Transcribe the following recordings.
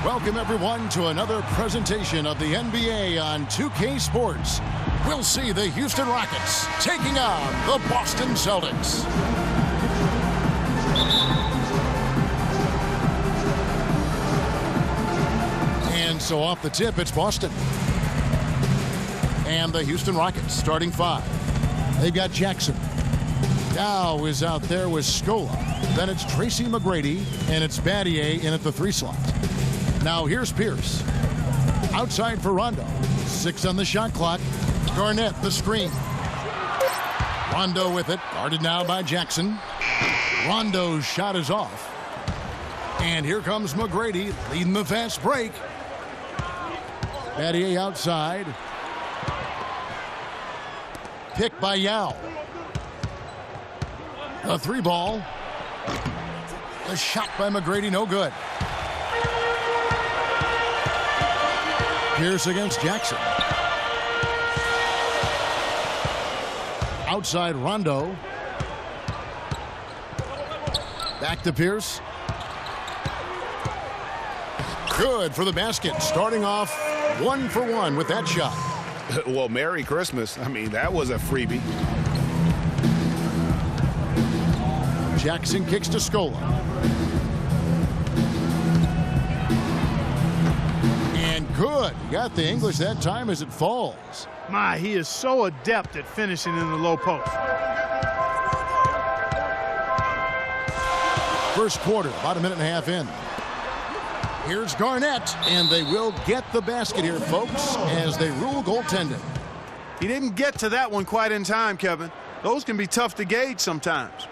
Welcome, everyone, to another presentation of the NBA on 2K Sports. We'll see the Houston Rockets taking on the Boston Celtics. And so off the tip, it's Boston. And the Houston Rockets starting five. They've got Jackson. Now is out there with Schröder. Then it's Tracy McGrady, and it's Battier in at the 3 slot. Now here's Pierce. Outside for Rondo. 6 on the shot clock. Garnett, the screen. Rondo with it. Guarded now by Jackson. Rondo's shot is off. And here comes McGrady leading the fast break. Battier outside. Picked by Yao. The 3 ball. The shot by McGrady, no good. Pierce against Jackson. Outside Rondo. Back to Pierce. Good for the basket. Starting off 1 for 1 with that shot. Well, Merry Christmas. I mean, that was a freebie. Jackson kicks to Schröder. And good. Got the English that time as it falls. My, he is so adept at finishing in the low post. First quarter, about a minute and a half in. Here's Garnett, and they will get the basket here, folks, as they rule goaltending. He didn't get to that one quite in time, Kevin. Those can be tough to gauge sometimes.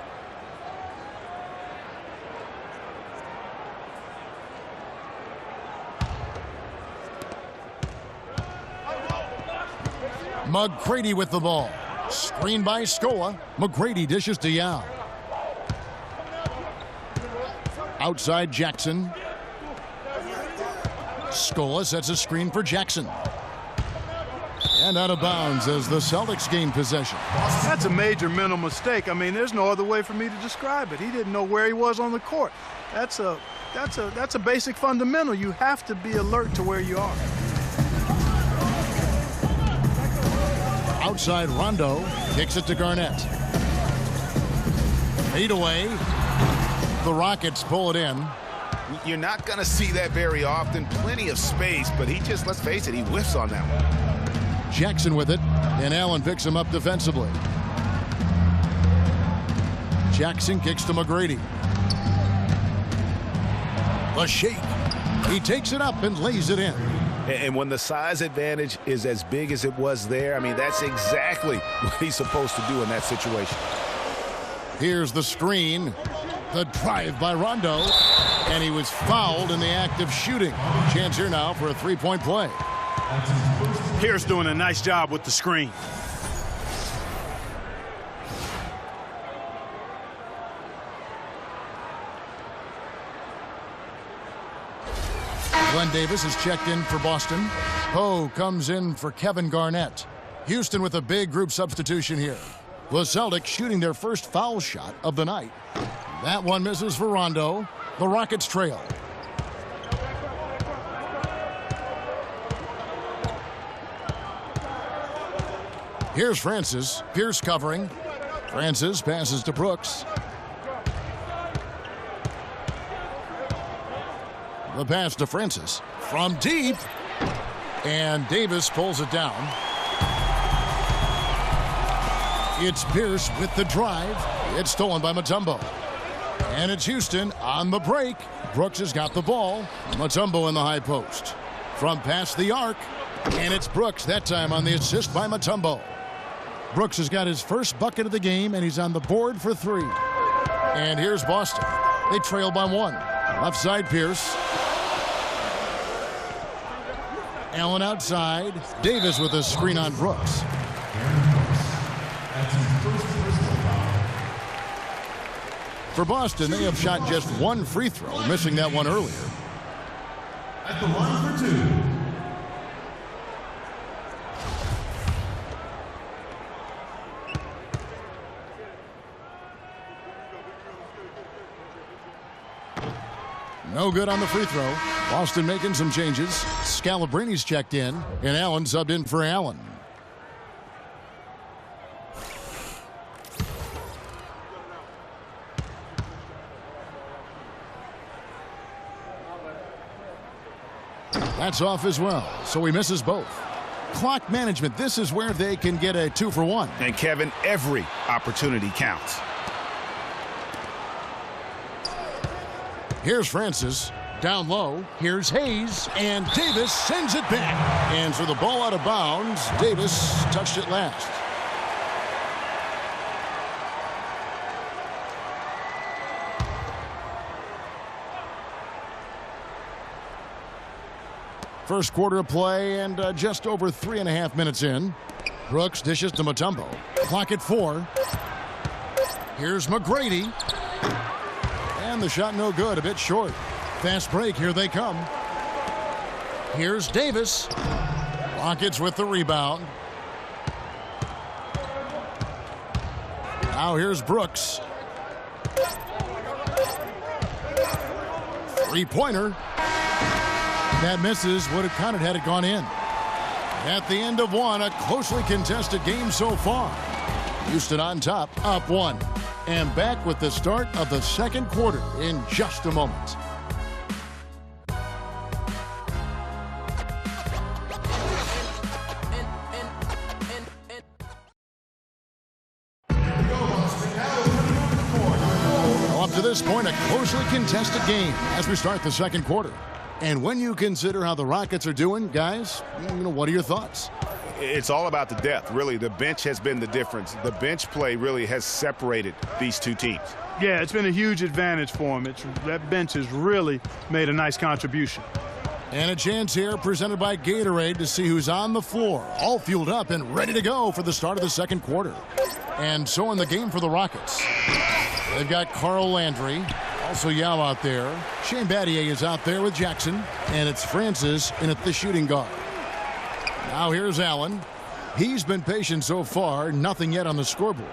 McGrady with the ball. Screen by Schröder. McGrady dishes to Yao. Outside Jackson. Schröder sets a screen for Jackson. And out of bounds as the Celtics gain possession. That's a major mental mistake. I mean, there's no other way for me to describe it. He didn't know where he was on the court. That's a basic fundamental. You have to be alert to where you are. Outside Rondo kicks it to Garnett. 8 away. The Rockets pull it in. You're not going to see that very often. Plenty of space, but he just, let's face it, he whiffs on that one. Jackson with it, and Allen picks him up defensively. Jackson kicks to McGrady. The shake. He takes it up and lays it in. And when the size advantage is as big as it was there, I mean, that's exactly what he's supposed to do in that situation. Here's the screen. The drive by Rondo. And he was fouled in the act of shooting. Chance here now for a 3-point play. Pierce doing a nice job with the screen. Glenn Davis is checked in for Boston. Poe comes in for Kevin Garnett. Houston with a big group substitution here. The Celtics shooting their first foul shot of the night. That one misses for Rondo. The Rockets trail. Here's Francis. Pierce covering. Francis passes to Brooks. The pass to Francis from deep. And Davis pulls it down. It's Pierce with the drive. It's stolen by Mutombo. And it's Houston on the break. Brooks has got the ball. Mutombo in the high post. From past the arc. And it's Brooks that time on the assist by Mutombo. Brooks has got his first bucket of the game, and he's on the board for 3. And here's Boston. They trail by 1. Left side Pierce. Allen outside. Davis with a screen on Brooks. For Boston, they have shot just 1 free throw, missing that one earlier. At the line for 2. No good on the free throw. Boston making some changes. Scalabrini's checked in, and Allen subbed in for Allen. That's off as well, so he misses both. Clock management, this is where they can get a 2-for-1. And Kevin, every opportunity counts. Here's Francis. Down low. Here's Hayes. And Davis sends it back. And so the ball out of bounds. Davis touched it last. First quarter of play and just over 3.5 minutes in. Brooks dishes to Mutombo. Clock at 4. Here's McGrady. And the shot no good, a bit short. Fast break, here they come. Here's Davis. Rockets with the rebound. Now here's Brooks. Three-pointer. That misses. Would have counted had it gone in. At the end of one, a closely contested game so far. Houston on top, up 1. And back with the start of the second quarter in just a moment. Up to this point, a closely contested game as we start the second quarter. And when you consider how the Rockets are doing, guys, what are your thoughts? It's all about the depth, really. The bench has been the difference. The bench play really has separated these two teams. Yeah, it's been a huge advantage for them. That bench has really made a nice contribution. And a chance here presented by Gatorade to see who's on the floor, all fueled up and ready to go for the start of the second quarter. And so in the game for the Rockets, they've got Carl Landry, also Yao out there. Shane Battier is out there with Jackson, and it's Francis in at the shooting guard. Now here's Allen. He's been patient so far, nothing yet on the scoreboard.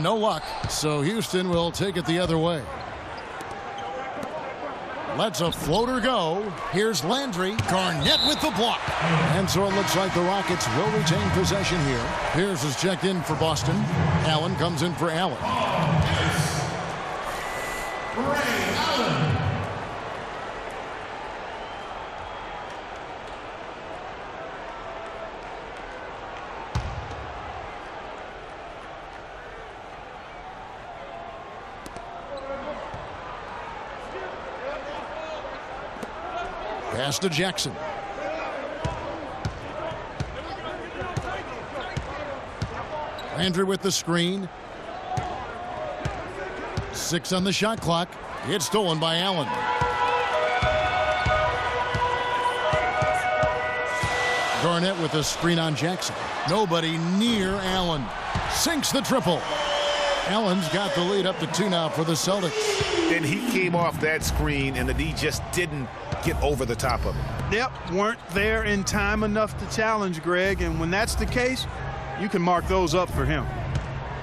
No luck, so Houston will take it the other way. Lets a floater go. Here's Landry. Garnett with the block. And so it looks like the Rockets will retain possession here. Pierce is checked in for Boston. Allen comes in for Allen. Pass to Jackson. Landry with the screen. 6 on the shot clock. It's stolen by Allen. Garnett with the screen on Jackson. Nobody near Allen. Sinks the triple. Allen's got the lead up to 2 now for the Celtics. And he came off that screen, and the D just didn't get over the top of it. Yep, weren't there in time enough to challenge Greg, and when that's the case, you can mark those up for him.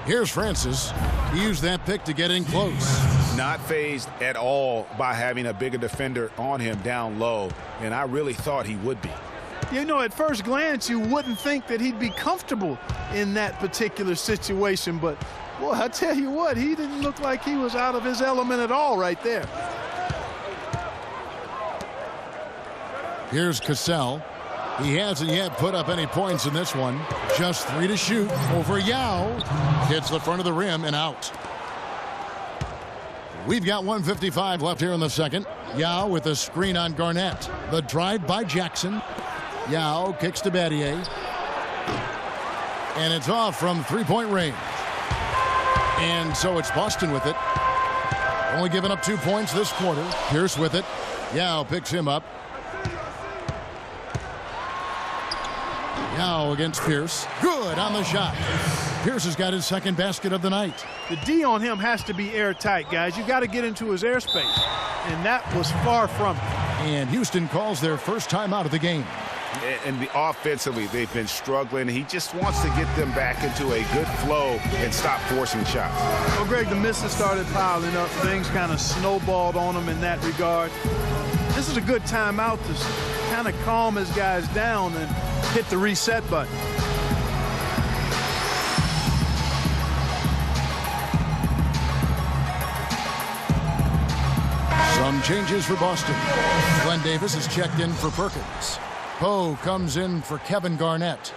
Here's Francis. He used that pick to get in close. Not fazed at all by having a bigger defender on him down low, and I really thought he would be. You know, at first glance, you wouldn't think that he'd be comfortable in that particular situation, but boy, I tell you what, he didn't look like he was out of his element at all right there. Here's Cassell. He hasn't yet put up any points in this one. Just 3 to shoot over Yao. Hits the front of the rim and out. We've got 1:55 left here in the second. Yao with a screen on Garnett. The drive by Jackson. Yao kicks to Battier. And it's off from 3-point range. And so it's Boston with it. Only giving up 2 points this quarter. Pierce with it. Yao picks him up. Yao against Pierce. Good on the shot. Pierce has got his second basket of the night. The D on him has to be airtight, guys. You got to get into his airspace. And that was far from it. And Houston calls their first timeout of the game. And offensively, they've been struggling. He just wants to get them back into a good flow and stop forcing shots. Well, Greg, the misses started piling up. Things kind of snowballed on him in that regard. This is a good timeout to kind of calm his guys down and hit the reset button. Some changes for Boston. Glenn Davis is checked in for Perkins. Poe comes in for Kevin Garnett.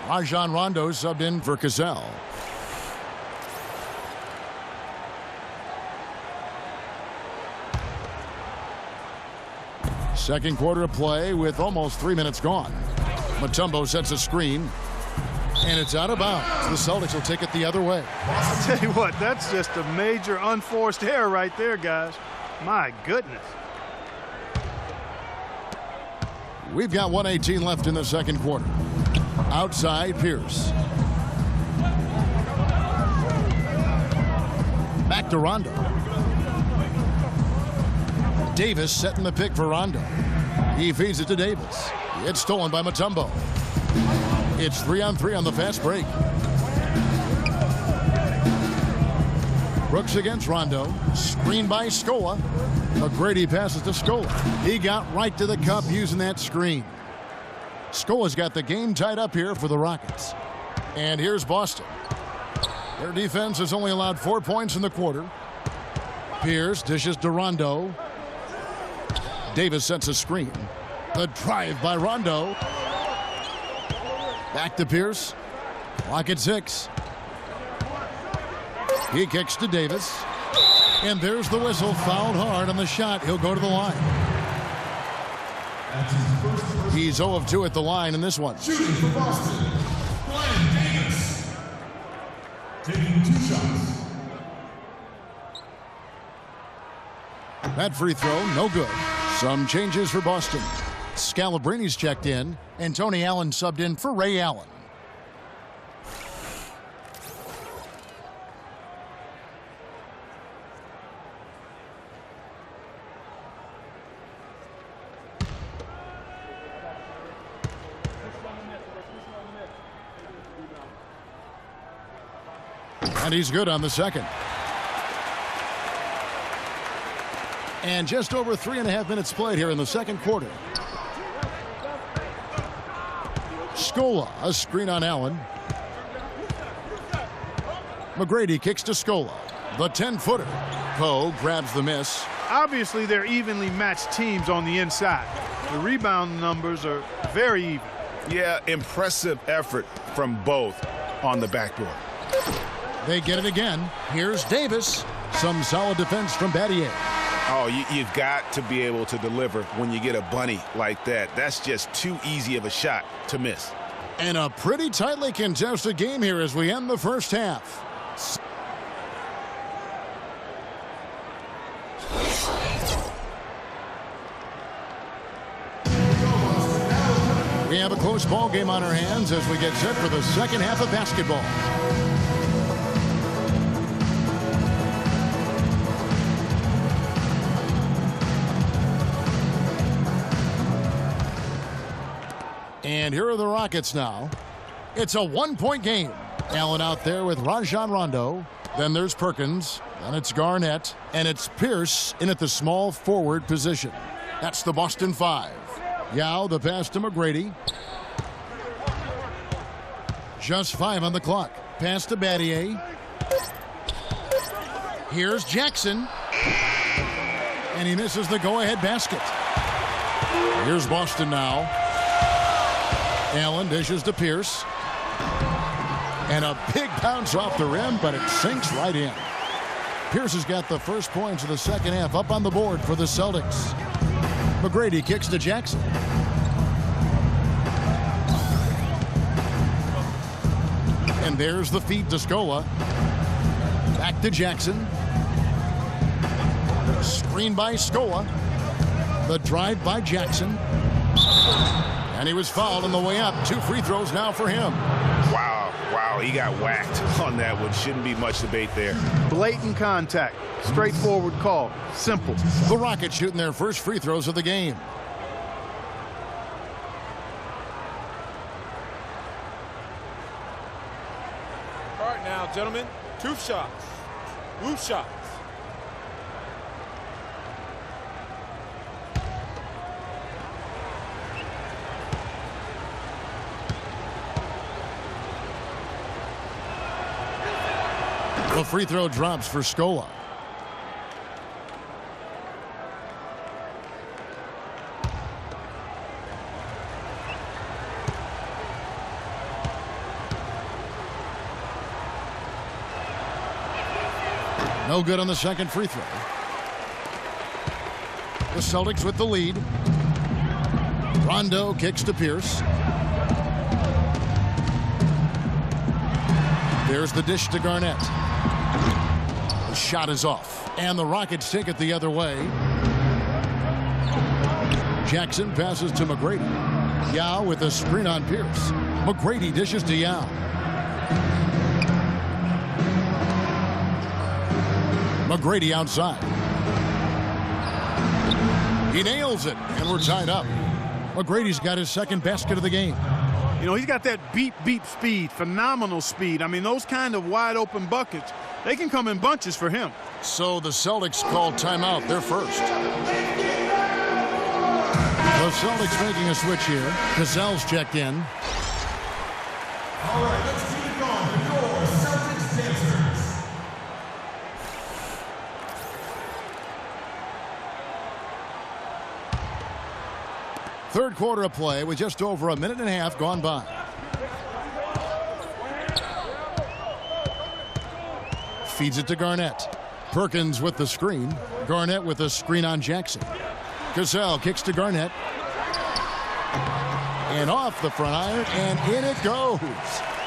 Rajon Rondo subbed in for Gasol. Second quarter of play with almost 3 minutes gone. Mutombo sets a screen, and it's out of bounds. The Celtics will take it the other way. I'll tell you what, that's just a major unforced error right there, guys. My goodness. We've got 1:18 left in the second quarter. Outside, Pierce. Back to Rondo. Davis setting the pick for Rondo. He feeds it to Davis. It's stolen by Mutombo. It's 3-on-3 on the fast break. Brooks against Rondo. Screen by Scola. McGrady passes to Scola. He got right to the cup using that screen. Scola's got the game tied up here for the Rockets. And here's Boston. Their defense has only allowed 4 points in the quarter. Pierce dishes to Rondo. Davis sets a screen. The drive by Rondo. Back to Pierce. Clock at 6. He kicks to Davis. And there's the whistle. Fouled hard on the shot. He'll go to the line. He's 0 of 2 at the line in this one. Shooting for Boston, Brian Davis. Taking 2 shots. That free throw, no good. Some changes for Boston. Scalabrini's checked in, and Tony Allen subbed in for Ray Allen. And he's good on the second. And just over 3.5 minutes played here in the second quarter. Scola, a screen on Allen. McGrady kicks to Scola. The 10-footer. Poe grabs the miss. Obviously, they're evenly matched teams on the inside. The rebound numbers are very even. Yeah, impressive effort from both on the backboard. They get it again. Here's Davis. Some solid defense from Battier. Oh, you've got to be able to deliver when you get a bunny like that. That's just too easy of a shot to miss. And a pretty tightly contested game here as we end the first half. We have a close ball game on our hands as we get set for the second half of basketball. And here are the Rockets now. It's a 1-point game. Allen out there with Rajon Rondo. Then there's Perkins. Then it's Garnett. And it's Pierce in at the small forward position. That's the Boston 5. Yao, the pass to McGrady. Just 5 on the clock. Pass to Battier. Here's Jackson. And he misses the go-ahead basket. Here's Boston now. Allen dishes to Pierce. And a big bounce off the rim, but it sinks right in. Pierce has got the first points of the second half up on the board for the Celtics. McGrady kicks to Jackson. And there's the feed to Scola. Back to Jackson. Screen by Scola. The drive by Jackson. And he was fouled on the way up. 2 free throws now for him. Wow, he got whacked on that one. Shouldn't be much debate there. Blatant contact. Straightforward call. Simple. The Rockets shooting their first free throws of the game. gentlemen. 2 shots. 2 shots. The free throw drops for Schröder. No good on the second free throw. The Celtics with the lead. Rondo kicks to Pierce. There's the dish to Garnett. The shot is off, and the Rockets take it the other way. Jackson passes to McGrady. Yao with a screen on Pierce. McGrady dishes to Yao. McGrady outside. He nails it, and we're tied up. McGrady's got his second basket of the game. You know, he's got that beep speed, phenomenal speed. I mean, those kind of wide-open buckets, they can come in bunches for him. So the Celtics call timeout. They're first. The Celtics making a switch here. Gasol's checked in. All right, let's keep it going for your Celtics dancers. Third quarter of play with just over a minute and a half gone by. Feeds it to Garnett. Perkins with the screen. Garnett with a screen on Jackson. Gasol kicks to Garnett. And off the front iron, and in it goes.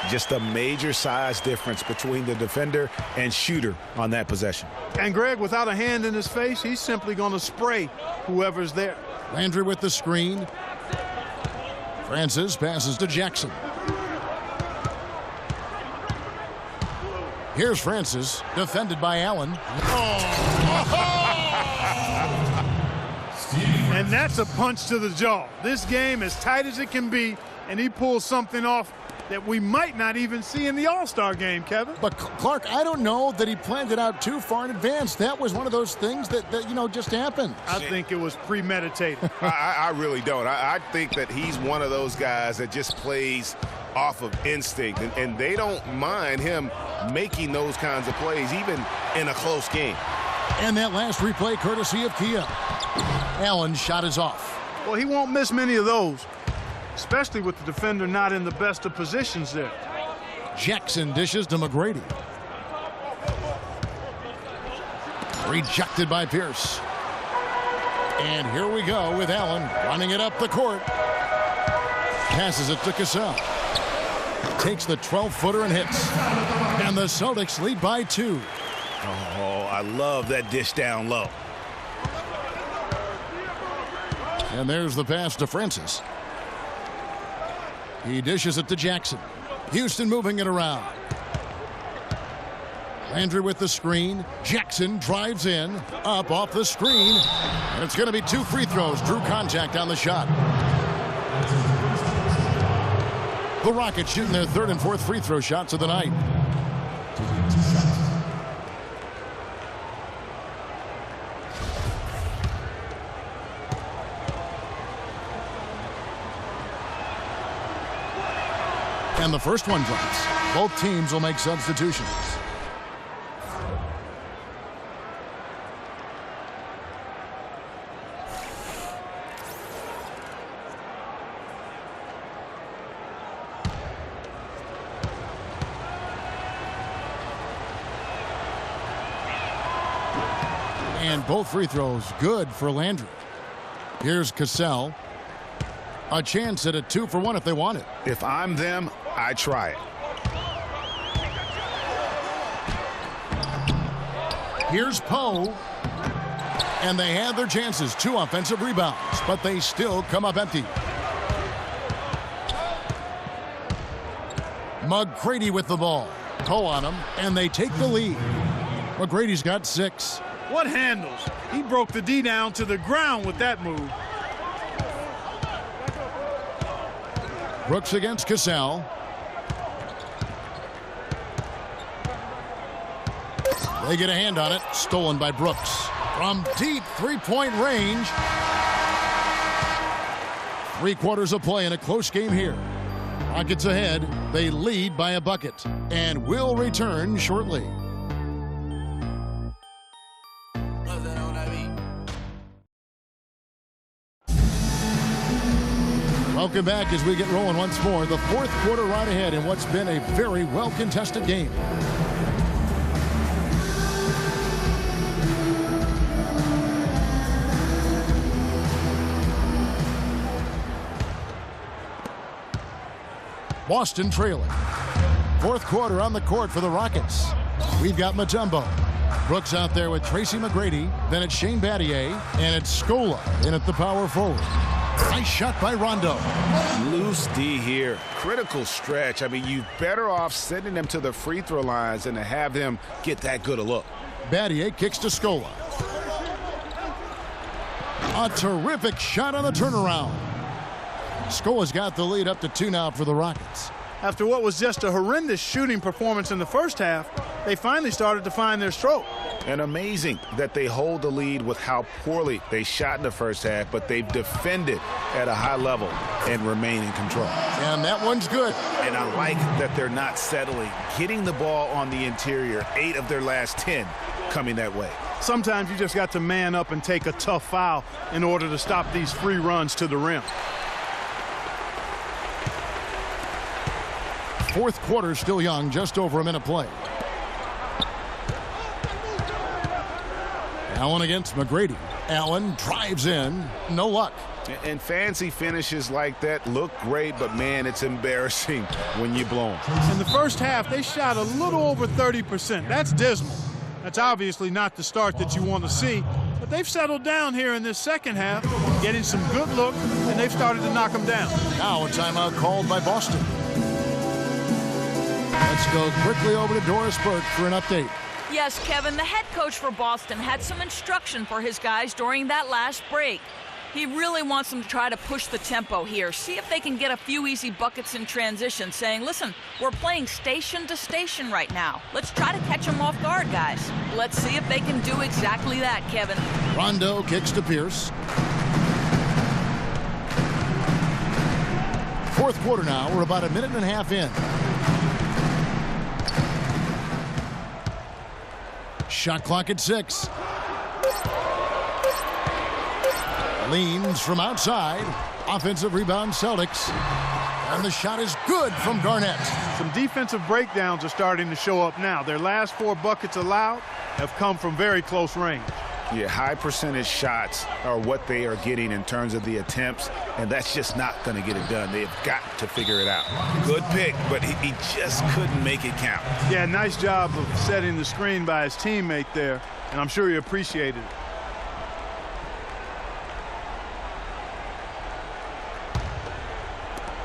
Just a major size difference between the defender and shooter on that possession. And Greg, without a hand in his face, he's simply going to spray whoever's there. Landry with the screen. Francis passes to Jackson. Here's Francis, defended by Allen. And that's a punch to the jaw. This game as tight as it can be, and he pulls something off that we might not even see in the All-Star game, Kevin. But Clark, I don't know that he planned it out too far in advance. That was one of those things that you know, just happened. I think it was premeditated. I really don't. I think that he's one of those guys that just plays off of instinct, and they don't mind him making those kinds of plays, even in a close game. And that last replay courtesy of Kia. Allen's shot is off. Well, he won't miss many of those, especially with the defender not in the best of positions there. Jackson dishes to McGrady. Rejected by Pierce. And here we go with Allen running it up the court. Passes it to Gasol. Takes the 12-footer and hits. And the Celtics lead by 2. Oh, I love that dish down low. And there's the pass to Francis. He dishes it to Jackson. Houston moving it around. Landry with the screen. Jackson drives in. Up off the screen. And it's going to be 2 free throws. Drew contact on the shot. The Rockets shooting their 3rd and 4th free throw shots of the night. And the first one drops. Both teams will make substitutions. And both free throws good for Landry. Here's Gasol. A chance at a 2-for-1 if they want it. If I'm them, I try it. Here's Poe. And they had their chances. 2 offensive rebounds, but they still come up empty. McGrady with the ball. Poe on him, and they take the lead. McGrady's got 6. What handles? He broke the D down to the ground with that move. Brooks against Gasol. They get a hand on it. Stolen by Brooks. From deep three-point range. 3/4 of play in a close game here. Rockets ahead. They lead by a bucket. And will return shortly. Welcome back as we get rolling once more. The 4th quarter right ahead in what's been a very well-contested game. Boston trailing. 4th quarter on the court for the Rockets. We've got Mutombo. Brooks out there with Tracy McGrady. Then it's Shane Battier. And it's Scola in at the power forward. Nice shot by Rondo. Loose D here. Critical stretch. I mean, you're better off sending them to the free throw lines than to have them get that good a look. Battier kicks to Scola. A terrific shot on the turnaround. Scola's got the lead up to 2 now for the Rockets. After what was just a horrendous shooting performance in the first half, they finally started to find their stroke. And amazing that they hold the lead with how poorly they shot in the first half, but they've defended at a high level and remain in control. And that one's good. And I like that they're not settling, getting the ball on the interior. 8 of their last 10 coming that way. Sometimes you just got to man up and take a tough foul in order to stop these free runs to the rim. 4th quarter still young, just over a minute play. Allen against McGrady. Allen drives in. No luck. And fancy finishes like that look great, but, man, it's embarrassing when you blow them. In the first half, they shot a little over 30%. That's dismal. That's obviously not the start that you want to see. But they've settled down here in this second half, getting some good looks, and they've started to knock them down. Now a timeout called by Boston. Let's go quickly over to Doris Burke for an update. Yes, Kevin, the head coach for Boston had some instruction for his guys during that last break. He really wants them to try to push the tempo here, see if they can get a few easy buckets in transition, saying, listen, we're playing station to station right now. Let's try to catch them off guard, guys. Let's see if they can do exactly that, Kevin. Rondo kicks to Pierce. 4th quarter now. We're about a minute and a half in. Shot clock at 6. Leans from outside. Offensive rebound, Celtics. And the shot is good from Garnett. Some defensive breakdowns are starting to show up now. Their last 4 buckets allowed have come from very close range. Yeah, high percentage shots are what they are getting in terms of the attempts, and that's just not going to get it done. They've got to figure it out. Good pick, but he just couldn't make it count. Yeah, nice job of setting the screen by his teammate there, and I'm sure he appreciated it.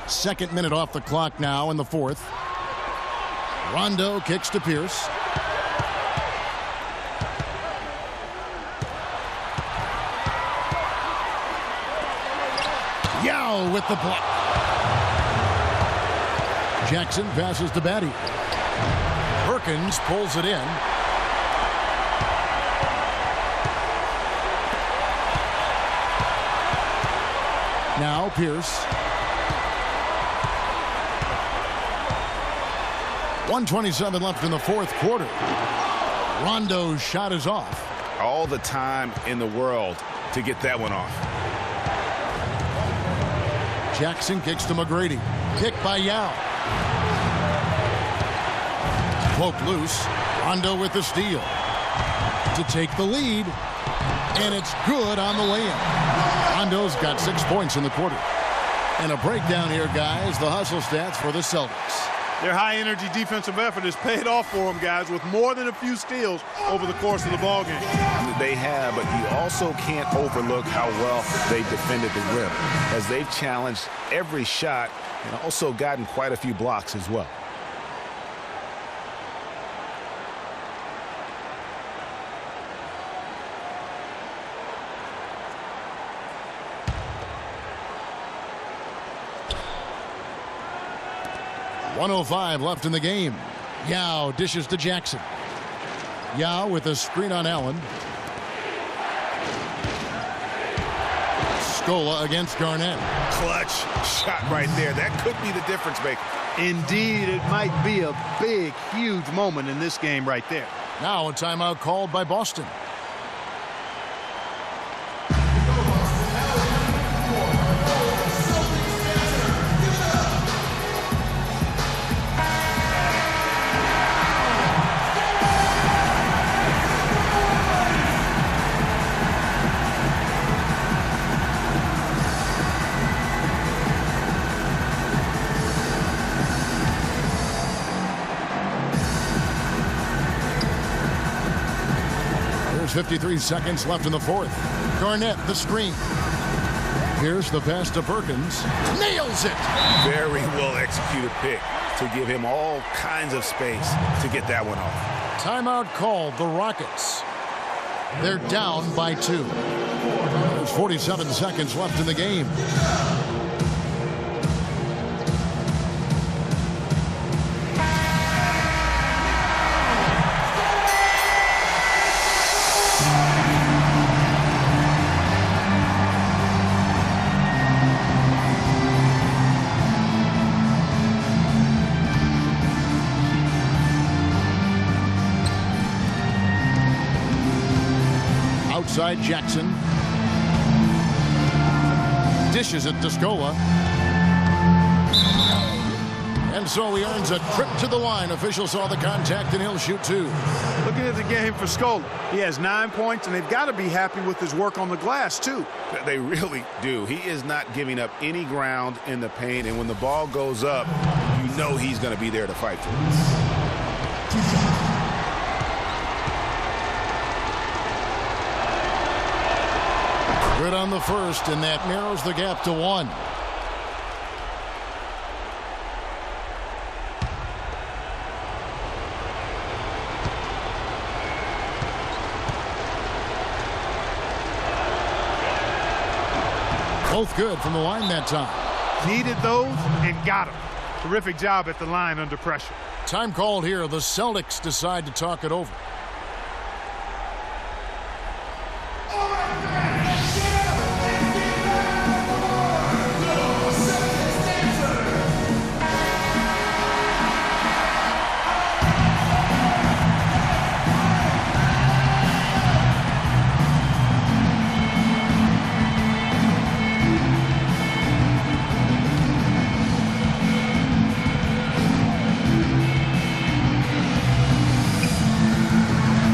Second minute off the clock now in the 4th. Rondo kicks to Pierce. Yao with the block. Jackson passes to Batty. Perkins pulls it in. Now Pierce. 1:27 left in the 4th quarter. Rondo's shot is off. All the time in the world to get that one off. Jackson kicks to McGrady. Kick by Yao. Poked loose. Rondo with the steal. To take the lead. And it's good on the layup. Rondo's got 6 points in the quarter. And a breakdown here, guys. The hustle stats for the Celtics. Their high-energy defensive effort has paid off for them, guys, with more than a few steals over the course of the ballgame. They have, but you also can't overlook how well they defended the rim, as they've challenged every shot and also gotten quite a few blocks as well. .105 left in the game. Yao dishes to Jackson. Yao with a screen on Allen. Scola against Garnett. Clutch shot right there. That could be the difference maker. Indeed, it might be a big, huge moment in this game right there. Now a timeout called by Boston. There's 53 seconds left in the fourth. Garnett, the screen. Here's the pass to Perkins. Nails it! Very well executed pick to give him all kinds of space to get that one off. Timeout called the Rockets. They're down by 2. There's 47 seconds left in the game. Outside Jackson. Dishes it to Scola. And so he earns a trip to the line. Official saw the contact and he'll shoot 2. Looking at the game for Scola. He has 9 points, and they've got to be happy with his work on the glass, too. They really do. He is not giving up any ground in the paint, and when the ball goes up, you know he's going to be there to fight for it. Good on the first, and that narrows the gap to 1. Both good from the line that time. Needed those and got them. Terrific job at the line under pressure. Time called here. The Celtics decide to talk it over.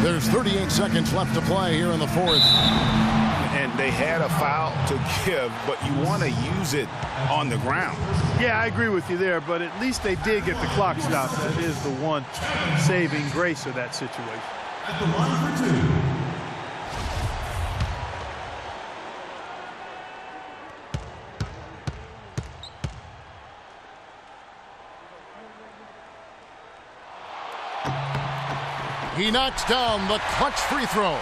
There's 38 seconds left to play here in the fourth. And they had a foul to give, but you want to use it on the ground. Yeah, I agree with you there, but at least they did get the clock stopped. That is the one saving grace of that situation. At the line for 2. He knocks down the clutch free throw.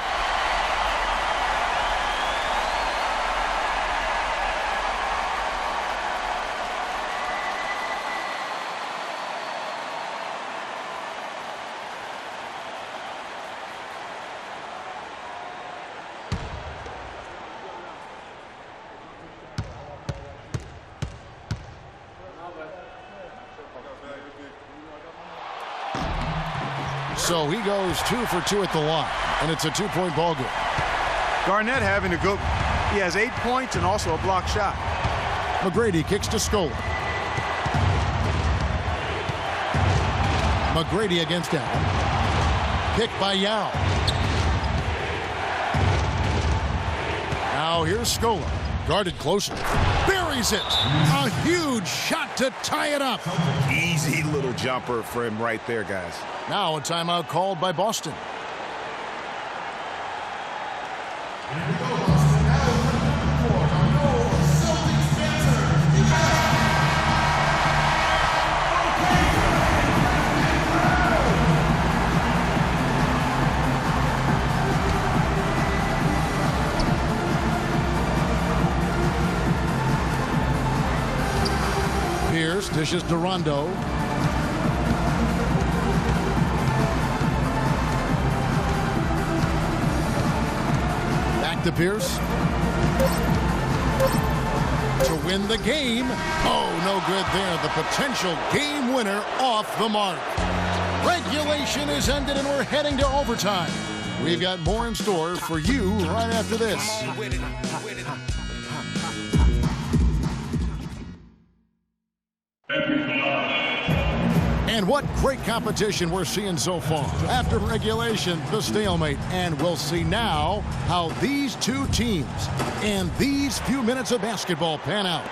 So he goes 2 for 2 at the line, and it's a 2-point ball game. Garnett having a good one. He has 8 points and also a block shot. McGrady kicks to Scola. McGrady against Allen. Kick by Yao. Now here's Scola. Guarded closer. Buries it. A huge shot to tie it up. Easy little jumper for him right there, guys. Now a timeout called by Boston. Pierce dishes to Rondo. to Pierce. To win the game. Oh, no good there. The potential game winner off the mark. Regulation is ended and we're heading to overtime. We've got more in store for you right after this. And what great competition we're seeing so far. After regulation, the stalemate. And we'll see now how these two teams and these few minutes of basketball pan out.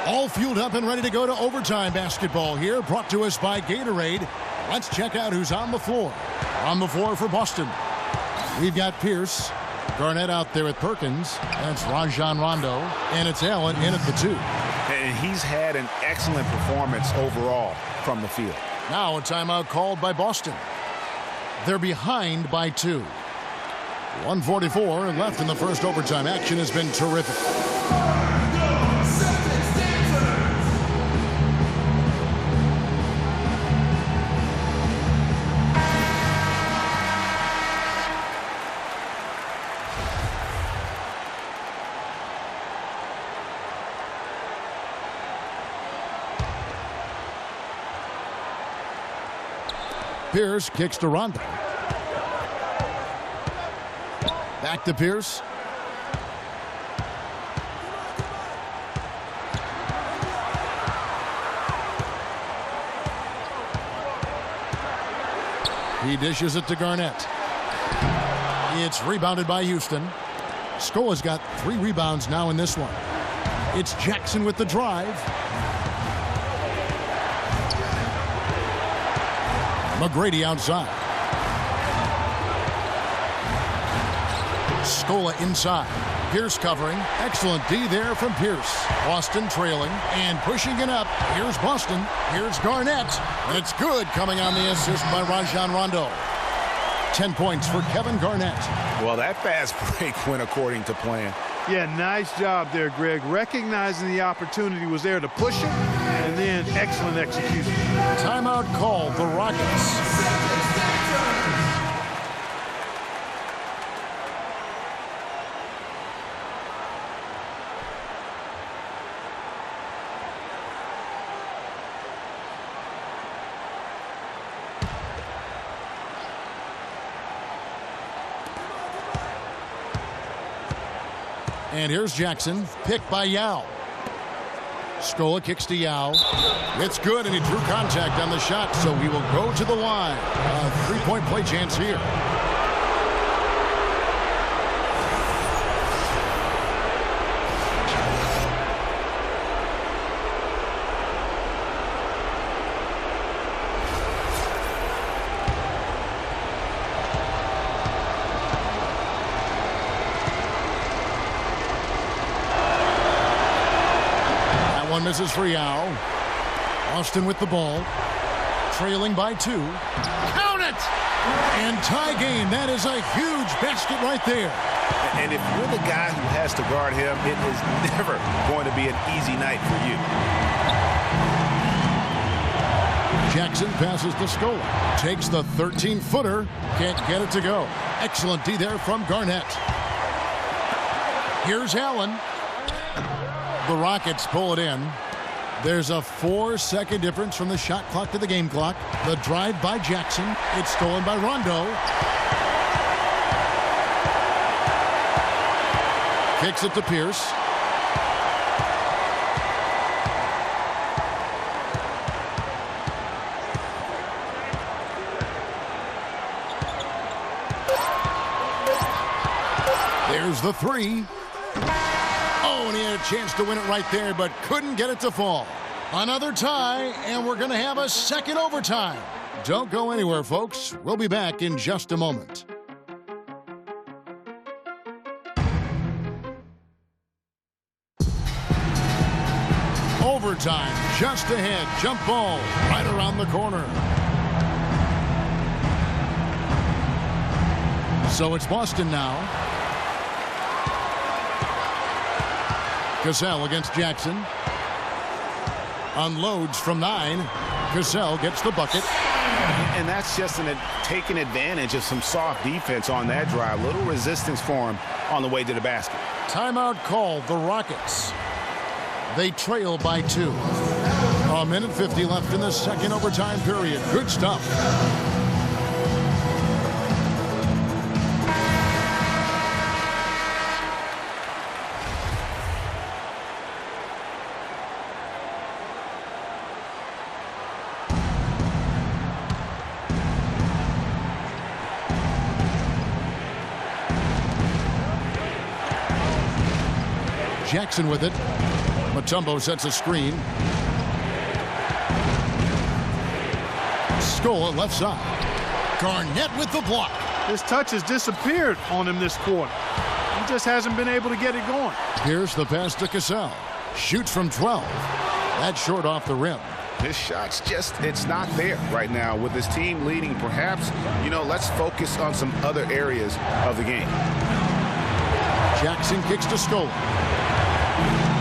All fueled up and ready to go to overtime basketball here, brought to us by Gatorade. Let's check out who's on the floor. On the floor for Boston, we've got Pierce. Garnett out there with Perkins. That's Rajon Rondo. And it's Allen in at the 2. And he's had an excellent performance overall from the field. Now a timeout called by Boston. They're behind by 2. 1:44 left in the first overtime. Action has been terrific. Pierce kicks to Rondo. Back to Pierce. He dishes it to Garnett. It's rebounded by Houston. Scola's got 3 rebounds now in this one. It's Jackson with the drive. McGrady outside. Scola inside. Pierce covering. Excellent D there from Pierce. Boston trailing and pushing it up. Here's Boston. Here's Garnett. And it's good, coming on the assist by Rajon Rondo. 10 points for Kevin Garnett. Well, that fast break went according to plan. Yeah, nice job there, Greg. Recognizing the opportunity was there to push it, and then excellent execution. Timeout called the Rockets. And here's Jackson, picked by Yao. Scola kicks to Yao. It's good, and he drew contact on the shot, so he will go to the line. A 3-point play chance here. Misses for Yao. Austin with the ball. Trailing by 2. Count it! And tie game. That is a huge basket right there. And if you're the guy who has to guard him, it is never going to be an easy night for you. Jackson passes to Scola. Takes the 13-footer. Can't get it to go. Excellent D there from Garnett. Here's Allen. The Rockets pull it in. There's a 4-second difference from the shot clock to the game clock. The drive by Jackson. It's stolen by Rondo. Kicks it to Pierce. There's the 3. Oh, and he had a chance to win it right there, but couldn't get it to fall. Another tie, and we're going to have a second overtime. Don't go anywhere, folks. We'll be back in just a moment. Overtime, just ahead. Jump ball right around the corner. So it's Boston now. Gasol against Jackson. Unloads from 9. Gasol gets the bucket. And that's just taking advantage of some soft defense on that drive. Little resistance for him. on the way to the basket. Timeout called the Rockets. They trail by 2. A minute 50 left in the second overtime period. Good stuff. Jackson with it. Mutombo sets a screen. Schröder left side. Garnett with the block. His touch has disappeared on him this quarter. He just hasn't been able to get it going. Here's the pass to Gasol. Shoots from 12. That's short off the rim. His shot's just, it's not there right now. With his team leading, perhaps, let's focus on some other areas of the game. Jackson kicks to Schröder.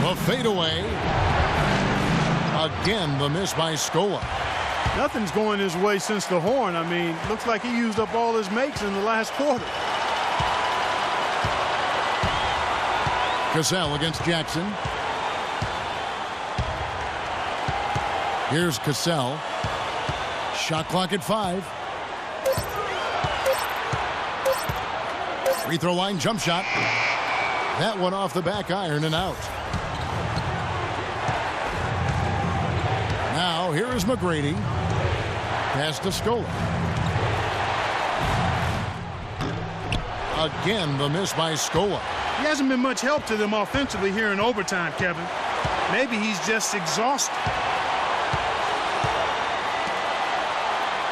The fadeaway. Again, the miss by Schröder. Nothing's going his way since the horn. I mean, looks like he used up all his makes in the last quarter. Gasol against Jackson. Here's Gasol. Shot clock at 5. Free throw line jump shot. That one off the back iron and out. Now here is McGrady. Pass to Schröder. Again, the miss by Schröder. He hasn't been much help to them offensively here in overtime, Kevin. Maybe he's just exhausted.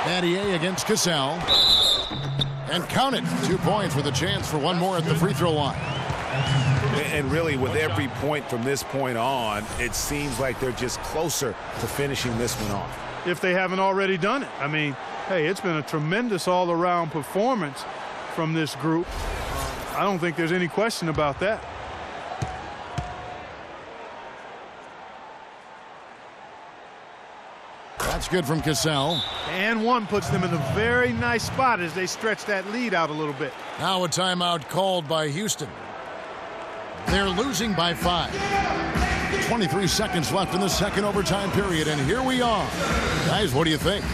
Battier against Gasol. And count it. 2 points with a chance for one more at the free throw line. And really, with every point from this point on, it seems like they're just closer to finishing this one off. If they haven't already done it. I mean, hey, it's been a tremendous all-around performance from this group. I don't think there's any question about that. That's good from Gasol. And one puts them in a very nice spot as they stretch that lead out a little bit. Now a timeout called by Houston. They're losing by 5. 23 seconds left in the second overtime period, and here we are. Guys, what do you think?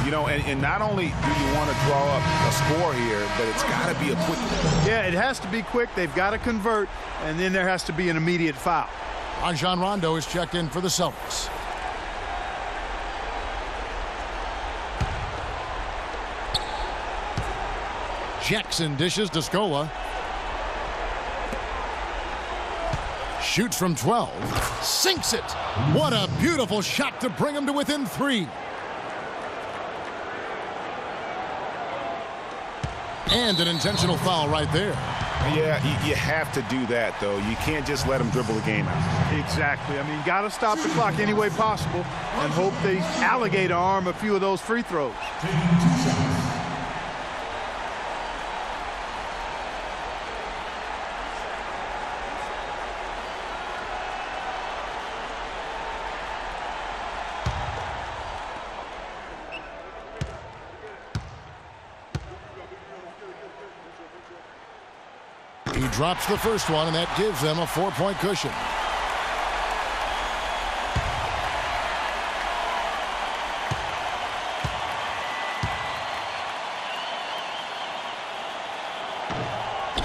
And not only do you want to draw up a score here, but it's got to be a quick one. Yeah, it has to be quick. They've got to convert, and then there has to be an immediate foul. Rajon Rondo is checked in for the Celtics. Jackson dishes to Schröder. Shoots from 12. Sinks it. What a beautiful shot to bring him to within 3. And an intentional foul right there. Yeah, you have to do that, though. You can't just let him dribble the game out. Exactly. I mean, got to stop the clock any way possible and hope they alligator arm a few of those free throws. He drops the first one, and that gives them a 4-point cushion.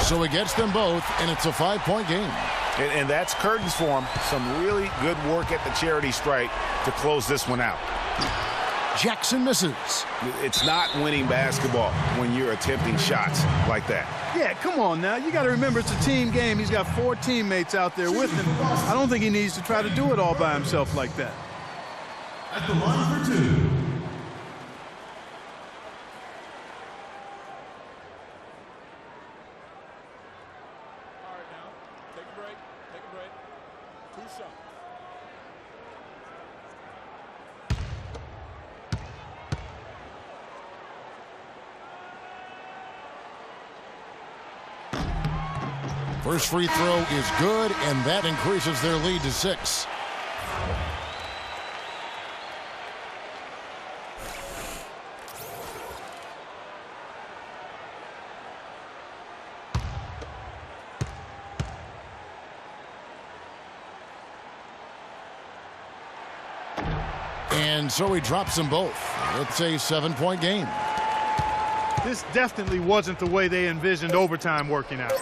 So he gets them both, and it's a 5-point game. And that's curtains for him. Some really good work at the charity stripe to close this one out. Jackson misses. It's not winning basketball when you're attempting shots like that. Yeah, come on now. You got to remember it's a team game. He's got 4 teammates out there with him. I don't think he needs to try to do it all by himself like that. At the line for 2. First free throw is good, and that increases their lead to 6. And so he drops them both. It's a 7-point game. This definitely wasn't the way they envisioned overtime working out.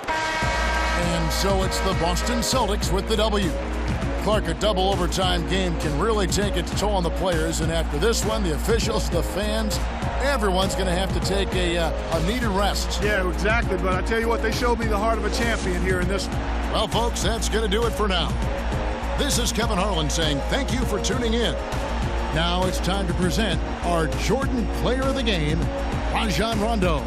And so it's the Boston Celtics with the W. Clark, a double overtime game can really take its toll on the players, and after this one, the officials, the fans, everyone's going to have to take a needed rest. Yeah, exactly, but I tell you what, they showed me the heart of a champion here in this one. Well, folks, that's going to do it for now. This is Kevin Harlan saying thank you for tuning in. Now it's time to present our Jordan Player of the Game, Rajon Rondo.